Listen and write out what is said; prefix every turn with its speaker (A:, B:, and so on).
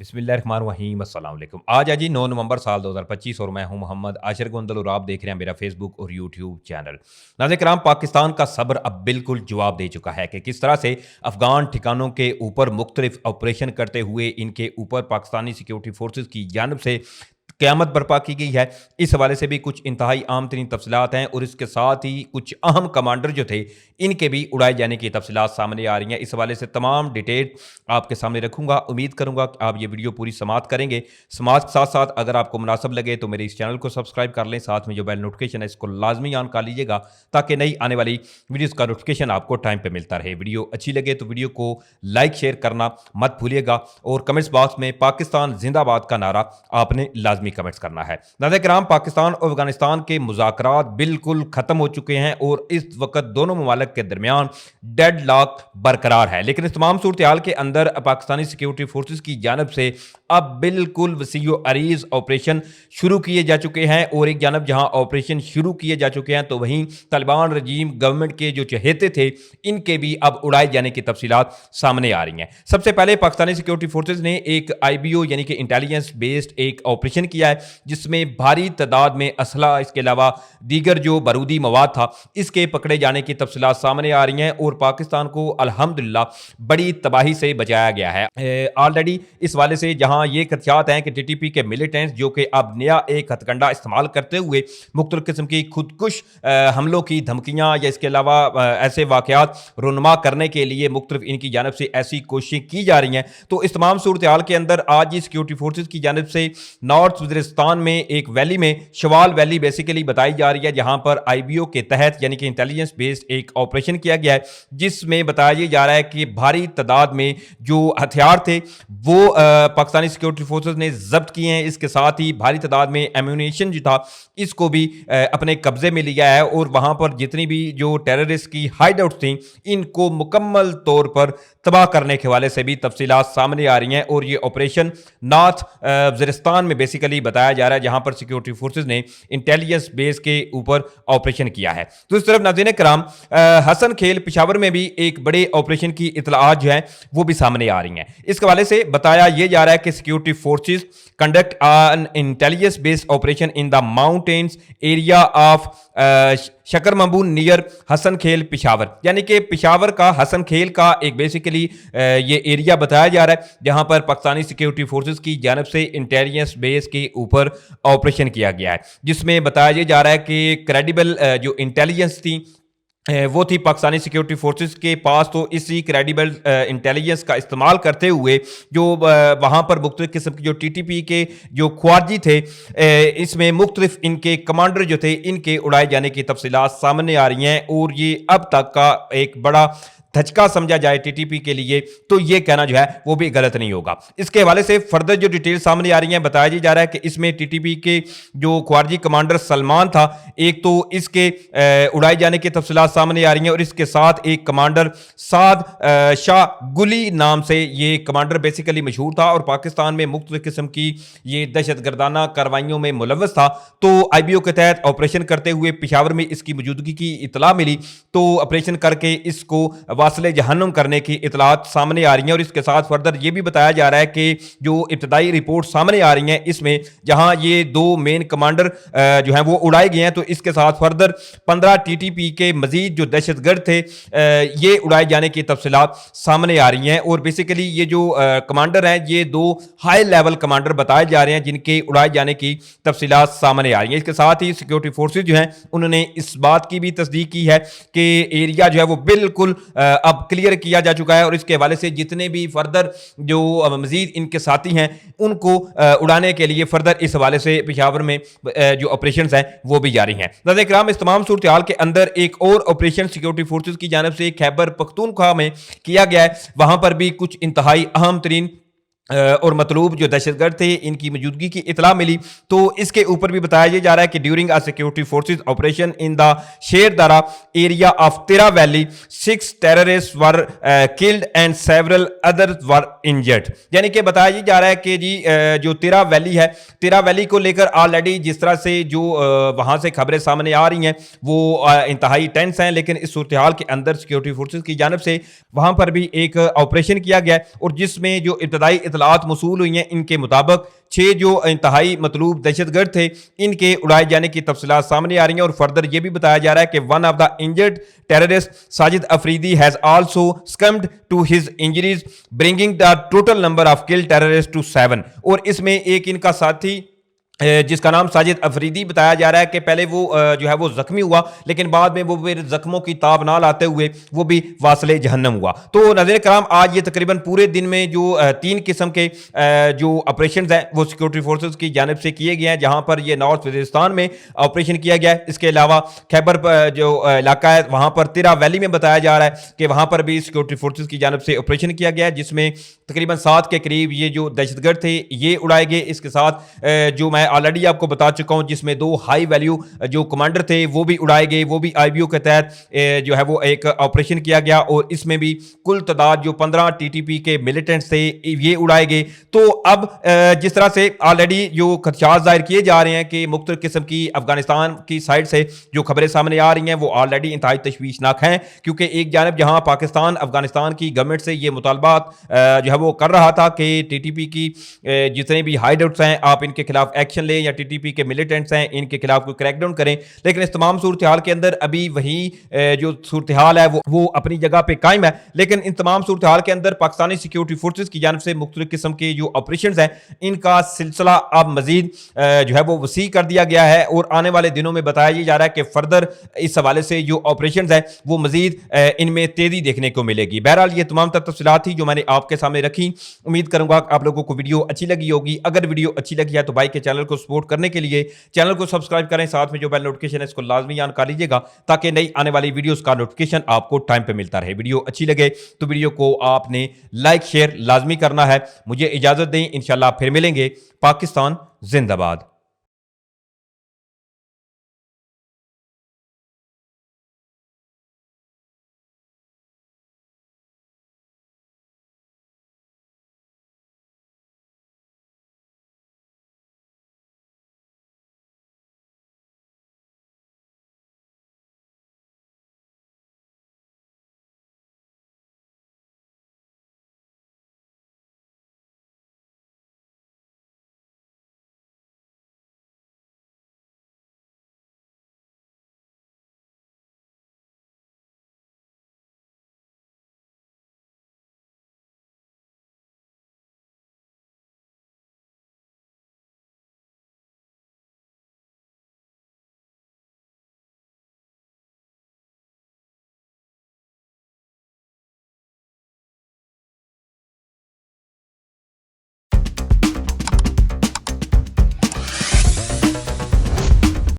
A: बिस्मिल्लाहिर्रहमानिर्रहीम अस्सलाम वालेकुम। आज है जी 9 नवंबर साल 2025 और मैं हूं मोहम्मद आशिर गोंदल और आप देख रहे हैं मेरा फेसबुक और यूट्यूब चैनल। नाज़रीन कराम, पाकिस्तान का सब्र अब बिल्कुल जवाब दे चुका है कि किस तरह से अफगान ठिकानों के ऊपर मुख्तलिफ ऑपरेशन करते हुए इनके ऊपर पाकिस्तानी सिक्योरिटी फोर्सेज की जानिब से क़यामत बर्पा की गई है। इस हवाले से भी कुछ इंतहाई आम तरीन तफसीलात हैं और इसके साथ ही कुछ अहम कमांडर जो थे इनके भी उड़ाए जाने की तफसीलात सामने आ रही हैं। इस हवाले से तमाम डिटेल आपके सामने रखूंगा। उम्मीद करूंगा कि आप ये वीडियो पूरी समाअत करेंगे। समाअत के साथ साथ अगर आपको मुनासिब लगे तो मेरे इस चैनल को सब्सक्राइब कर लें, साथ में जो बेल नोटिफिकेशन है इसको लाजमी ऑन कर लीजिएगा ताकि नई आने वाली वीडियोज़ का नोटिफिकेशन आपको टाइम पर मिलता रहे। वीडियो अच्छी लगे तो वीडियो को लाइक शेयर करना मत भूलिएगा और कमेंट्स बॉक्स में पाकिस्तान जिंदाबाद का नारा आपने लाजमी कमेंट्स करना है। नाज़रीन किराम, पाकिस्तान और अफगानिस्तान के मुज़ाकरात बिल्कुल खत्म हो चुके हैं और इस वक्त दोनों ममालिक के दरमियान डेड लॉक बरकरार है। लेकिन इस तमाम सूरत हाल के अंदर पाकिस्तानी सिक्योरिटी फोर्सेज की जानब से अब बिल्कुल वसीओ अरीज ऑपरेशन शुरू किए जा चुके हैं और एक जानब जहां ऑपरेशन शुरू किए जा चुके हैं तो वहीं तालिबान रजीम गवर्नमेंट के जो चहेते थे इनके भी अब उड़ाए जाने की तफसीलात सामने आ रही हैं। सबसे पहले पाकिस्तानी सिक्योरिटी फोर्सेज ने एक IBO यानी कि इंटेलिजेंस बेस्ड एक ऑपरेशन किया है जिसमें भारी तादाद में असला, इसके अलावा दीगर जो बारूदी मवाद था इसके पकड़े जाने की तफसीलात सामने आ रही हैं और पाकिस्तान को अल्हम्दुलिल्लाह बड़ी तबाही से बचाया गया है। ऑलरेडी इस वाले से जहां ये खदशात हैं कि TTP के मिलिटेंट्स जो कि अब नया एक हथकंडा इस्तेमाल करते हुए मुख्तलिफ किस्म की खुदकुश हमलों की धमकियां या इसके अलावा ऐसे वाकयात रुनमा करने के लिए मुख्तलिफ इनकी जानब से ऐसी कोशिशें की जा रही हैं। तो इस तमाम सूरत हाल के अंदर आज ही सिक्योरिटी फोर्सेज की जानब से नॉर्थ वज़ीरिस्तान में एक वैली में शवाल वैली बेसिकली बताई जा रही है जहां पर IBO के तहत यानी कि इंटेलिजेंस बेस्ड एक ऑपरेशन किया गया है जिसमें बताया जा रहा है कि भारी तादाद में जो हथियार थे वो पाकिस्तानी सिक्योरिटी फोर्सेज ने जब्त किए हैं। इसके साथ ही भारी तादाद में एम्यूनेशन जो था इसको भी अपने कब्जे में लिया है और वहां पर जितनी भी जो टेररिस्ट की हाइड आउट थी इनको मुकम्मल तौर पर तबाह करने के हवाले से भी तफसीलात सामने आ रही हैं और ये ऑपरेशन नॉर्थ वज़ीरिस्तान में बेसिकली बताया जा रहा है जहां पर सिक्योरिटी फोर्सेज ने इंटेलिजेंस बेस के ऊपर ऑपरेशन किया है। तो इस तरफ नाज़रीन कराम, हसन खेल पेशावर में भी एक बड़े ऑपरेशन की इतलात जो है वो भी सामने आ रही हैं। इस हवाले से बताया यह जा रहा है कि security forces conduct an intelligence based operation in the mountains area of Shakar Mabun near Hasan Khel Peshawar, यानी कि पेशावर का हसन खेल का एक बेसिकली ये एरिया बताया जा रहा है जहां पर पाकिस्तानी सिक्योरिटी फोर्सेज की जानब से इंटेलिजेंस बेस के ऊपर ऑपरेशन किया गया है जिसमें बताया जा रहा है कि क्रेडिबल जो इंटेलिजेंस थी वो थी पाकिस्तानी सिक्योरिटी फोर्सेस के पास। तो इसी क्रेडिबल इंटेलिजेंस का इस्तेमाल करते हुए जो वहाँ पर मुख्तलिफ किस्म की जो TTP के जो ख्वारजी थे इसमें मुख्तलिफ इनके कमांडर जो थे इनके उड़ाए जाने की तफसीलात सामने आ रही हैं और ये अब तक का एक बड़ा धचका समझा जाए TTP के लिए तो ये कहना जो है वो भी गलत नहीं होगा। इसके हवाले से फर्दर जो डिटेल सामने आ रही हैं बताया जा रहा है कि इसमें TTP के जो ख्वारजी कमांडर सलमान था एक तो इसके उड़ाए जाने की तफसीलात सामने आ रही हैं और इसके साथ एक कमांडर साद शाह गुली नाम से ये कमांडर बेसिकली मशहूर था और पाकिस्तान में मुख्तलिफ किस्म की ये दहशत गर्दाना कार्रवाइयों में मुलव्वस था। तो IBO के तहत ऑपरेशन करते हुए पेशावर में इसकी मौजूदगी की इतला मिली तो ऑपरेशन करके इसको वासले जहन्नुम करने की इतलात सामने आ रही हैं और इसके साथ फर्दर ये भी बताया जा रहा है कि जो इब्तदाई रिपोर्ट सामने आ रही हैं इसमें जहां ये दो मेन कमांडर जो हैं वो उड़ाए गए हैं तो इसके साथ फर्दर 15 TTP के मजीद जो दहशतगर्द थे ये उड़ाए जाने की तफसीलात सामने आ रही हैं और बेसिकली ये जो कमांडर हैं ये दो हाई लेवल कमांडर बताए जा रहे हैं जिनके उड़ाए जाने की तफसीलात सामने आ रही हैं। इसके साथ ही सिक्योरिटी फोर्सेज जो हैं उन्होंने इस बात की भी तस्दीक की है कि एरिया जो है वो बिल्कुल अब क्लियर किया जा चुका है और इसके हवाले से जितने भी फर्दर जो मजीद इनके साथी हैं उनको उड़ाने के लिए फर्दर इस हवाले से पेशावर में जो ऑपरेशंस हैं वो भी जारी हैं। नाज़रीन किराम, इस तमाम सूरत हाल के अंदर एक और ऑपरेशन सिक्योरिटी फोर्सेज की जानब से खैबर पख्तूनख्वा में किया गया है। वहां पर भी कुछ इंतहाई अहम तरीन और मतलूब जो दहशतगर्द थे इनकी मौजूदगी की इतला मिली तो इसके ऊपर भी बताया जा रहा है कि during a security forces operation in the शेर दारा एरिया ऑफ तिरा valley 6 terrorist were killed and several others were injured, यानी कि बताया जा रहा है कि जी जो तिरा वैली है, तिरा वैली को लेकर ऑलरेडी जिस तरह से जो वहां से खबरें सामने आ रही हैं वो इंतहाई टेंस हैं, लेकिन इस सूरत हाल के अंदर सिक्योरिटी फोर्सेज की जानब से वहां पर भी एक ऑपरेशन किया गया और जिसमें जो इब्तदाई اطلاعات موصول ہوئی ہیں ان کے مطابق 6 جو انتہائی مطلوب دہشت گرد تھے ان کے اڑائے جانے کی تفصیلات سامنے آ رہی ہیں، اور فردر یہ بھی بتایا جا رہا ہے کہ one of the injured terrorist Sajid Afridi has also succumbed to his injuries bringing the total number of kill terrorist to 7، اور اس میں ایک ان کا ساتھی جس کا نام ساجد افریدی بتایا جا رہا ہے کہ پہلے وہ جو ہے وہ زخمی ہوا، لیکن بعد میں وہ پھر زخموں کی تاب نہ لاتے ہوئے وہ بھی واصل جہنم ہوا۔ تو ناظرین کرام آج یہ تقریباً پورے دن میں جو 3 قسم کے جو آپریشنز ہیں وہ سیکورٹی فورسز کی جانب سے کیے گئے ہیں، جہاں پر یہ نارتھ وزیرستان میں آپریشن کیا گیا ہے، اس کے علاوہ خیبر جو علاقہ ہے وہاں پر تیرا ویلی میں بتایا جا رہا ہے کہ وہاں پر بھی سیکورٹی فورسز کی جانب سے آپریشن کیا گیا ہے، جس میں تقریباً 7 کے قریب یہ جو دہشت گرد تھے یہ اڑائے گئے۔ اس کے ساتھ جو میں آلریڈی آپ کو بتا چکا ہوں جس میں 2 ہائی ویلیو جو کمانڈر تھے وہ بھی اڑائے گئے، وہ بھی آئی بی او کے تحت جو ہے وہ ایک آپریشن کیا گیا، اور اس میں بھی کل تعداد جو 15 ٹی ٹی پی کے ملیٹنٹس تھے یہ اڑائے گئے۔ تو اب جس طرح سے آلریڈی جو خدشات ظاہر کیے جا رہے ہیں کہ مختلف قسم کی افغانستان کی سائڈ سے جو خبریں سامنے آ رہی ہیں وہ آلریڈی انتہائی تشویشناک ہیں، کیونکہ ایک جانب جہاں پاکستان افغانستان کی گورنمنٹ سے یہ مطالبات جو ہے وہ کر رہا تھا کہ ٹی ٹی پی کی جتنے بھی ہائیڈ آؤٹس ہیں آپ ان کے خلاف ایکشن لیں، یا ٹی ٹی پی کے ملیٹنٹس ہیں ان کے خلاف کوئی کریک ڈاؤن کریں، لیکن اس تمام صورتحال کے اندر ابھی وہی جو صورتحال ہے وہ اپنی جگہ پہ قائم ہے، لیکن ان تمام صورتحال کے اندر پاکستانی سیکیورٹی فورسز کی جانب سے مختلف قسم کے جو آپریشنز ہیں ان کا سلسلہ اب مزید جو ہے وہ وسیع کر دیا گیا ہے، اور آنے والے دنوں میں بتایا یہ جا رہا ہے کہ فردر اس حوالے سے جو آپریشنز ہیں وہ مزید ان میں تیزی دیکھنے کو ملے گی۔ بہرحال یہ تمام تر تفصیلات تھی جو میں نے آپ کے سامنے رکھی، امید کروں گا آپ لوگوں کو ویڈیو اچھی لگی ہوگی۔ اگر ویڈیو اچھی لگی ہے تو بھائی کے چینل کو سپورٹ کرنے کے لیے چینل کو سبسکرائب کریں، ساتھ میں جو بیل نوٹیفکیشن ہے اس کو لازمی آن کر لیجیے گا تاکہ نئی آنے والی ویڈیوز کا نوٹیفکیشن آپ کو ٹائم پہ ملتا رہے۔ ویڈیو اچھی لگے تو ویڈیو کو آپ نے لائک شیئر لازمی کرنا ہے۔ مجھے اجازت دیں، انشاءاللہ پھر ملیں گے۔ پاکستان زندہ باد۔